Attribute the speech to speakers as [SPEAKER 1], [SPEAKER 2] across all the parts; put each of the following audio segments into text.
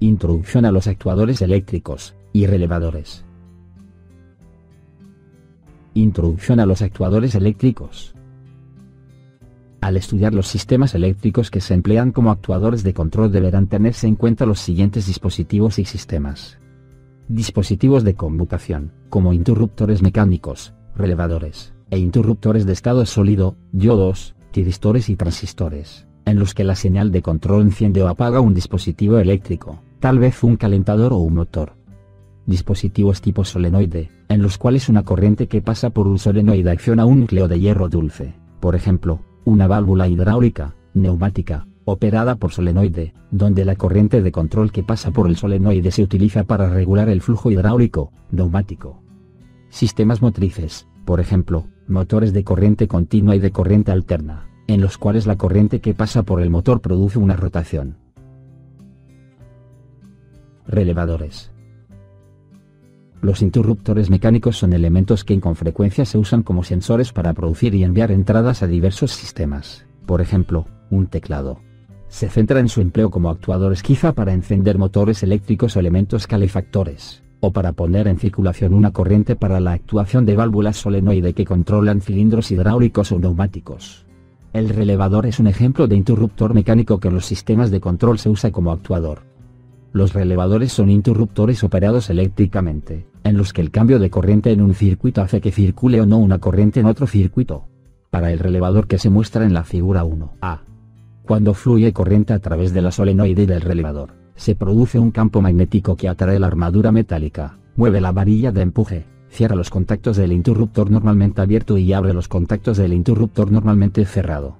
[SPEAKER 1] Introducción a los actuadores eléctricos y relevadores. Introducción a los actuadores eléctricos. Al estudiar los sistemas eléctricos que se emplean como actuadores de control deberán tenerse en cuenta los siguientes dispositivos y sistemas. Dispositivos de conmutación, como interruptores mecánicos, relevadores, e interruptores de estado sólido, diodos, tiristores y transistores, en los que la señal de control enciende o apaga un dispositivo eléctrico, tal vez un calentador o un motor. Dispositivos tipo solenoide, en los cuales una corriente que pasa por un solenoide acciona un núcleo de hierro dulce, por ejemplo, una válvula hidráulica, neumática, operada por solenoide, donde la corriente de control que pasa por el solenoide se utiliza para regular el flujo hidráulico, neumático. Sistemas motrices, por ejemplo, motores de corriente continua y de corriente alterna, en los cuales la corriente que pasa por el motor produce una rotación. Relevadores. Los interruptores mecánicos son elementos que con frecuencia se usan como sensores para producir y enviar entradas a diversos sistemas, por ejemplo, un teclado. Se centra en su empleo como actuadores quizá para encender motores eléctricos o elementos calefactores, o para poner en circulación una corriente para la actuación de válvulas solenoide que controlan cilindros hidráulicos o neumáticos. El relevador es un ejemplo de interruptor mecánico que en los sistemas de control se usa como actuador. Los relevadores son interruptores operados eléctricamente, en los que el cambio de corriente en un circuito hace que circule o no una corriente en otro circuito. Para el relevador que se muestra en la figura 1a. Cuando fluye corriente a través de la solenoide del relevador, se produce un campo magnético que atrae la armadura metálica, mueve la varilla de empuje, cierra los contactos del interruptor normalmente abierto y abre los contactos del interruptor normalmente cerrado.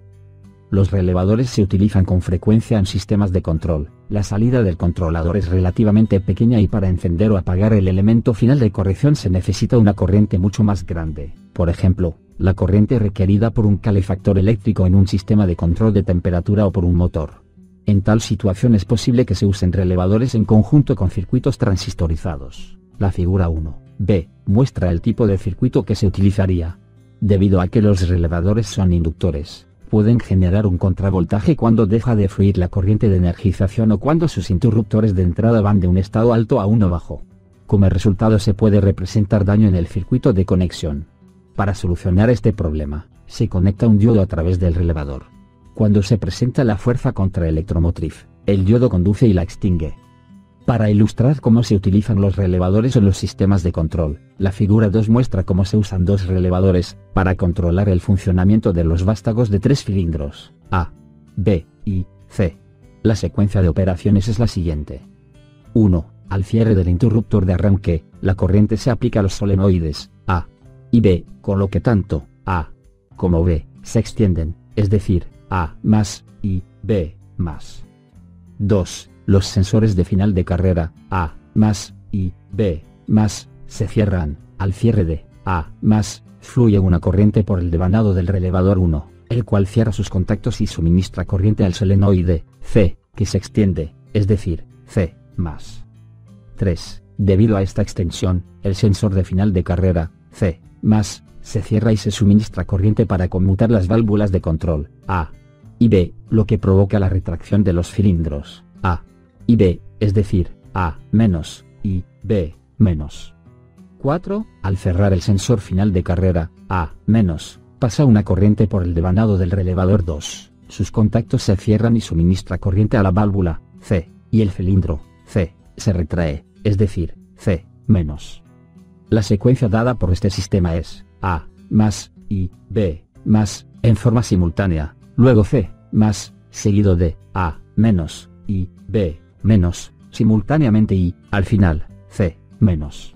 [SPEAKER 1] Los relevadores se utilizan con frecuencia en sistemas de control. La salida del controlador es relativamente pequeña y para encender o apagar el elemento final de corrección se necesita una corriente mucho más grande, por ejemplo, la corriente requerida por un calefactor eléctrico en un sistema de control de temperatura o por un motor. En tal situación es posible que se usen relevadores en conjunto con circuitos transistorizados. La figura 1b muestra el tipo de circuito que se utilizaría. Debido a que los relevadores son inductores, pueden generar un contravoltaje cuando deja de fluir la corriente de energización o cuando sus interruptores de entrada van de un estado alto a uno bajo. Como resultado se puede representar daño en el circuito de conexión. Para solucionar este problema, se conecta un diodo a través del relevador. Cuando se presenta la fuerza contraelectromotriz, el diodo conduce y la extingue. Para ilustrar cómo se utilizan los relevadores en los sistemas de control, la figura 2 muestra cómo se usan dos relevadores para controlar el funcionamiento de los vástagos de 3 cilindros, A, B y C. La secuencia de operaciones es la siguiente. 1. Al cierre del interruptor de arranque, la corriente se aplica a los solenoides, A y B, con lo que tanto A como B se extienden, es decir, A más y B más. 2. Los sensores de final de carrera, A más y B más, se cierran. Al cierre de A más, fluye una corriente por el devanado del relevador 1, el cual cierra sus contactos y suministra corriente al solenoide C, que se extiende, es decir, C más. 3. Debido a esta extensión, el sensor de final de carrera, C más, se cierra y se suministra corriente para conmutar las válvulas de control, A y B, lo que provoca la retracción de los cilindros, A y B, es decir, A menos y B menos. 4. Al cerrar el sensor final de carrera, A menos, pasa una corriente por el devanado del relevador 2, sus contactos se cierran y suministra corriente a la válvula, C, y el cilindro, C, se retrae, es decir, C menos. La secuencia dada por este sistema es, A más y B más, en forma simultánea, luego C más, seguido de A menos y B menos, simultáneamente y, al final, C menos.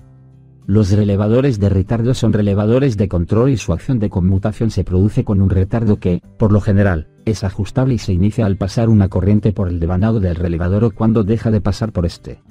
[SPEAKER 1] Los relevadores de retardo son relevadores de control y su acción de conmutación se produce con un retardo que, por lo general, es ajustable y se inicia al pasar una corriente por el devanado del relevador o cuando deja de pasar por este.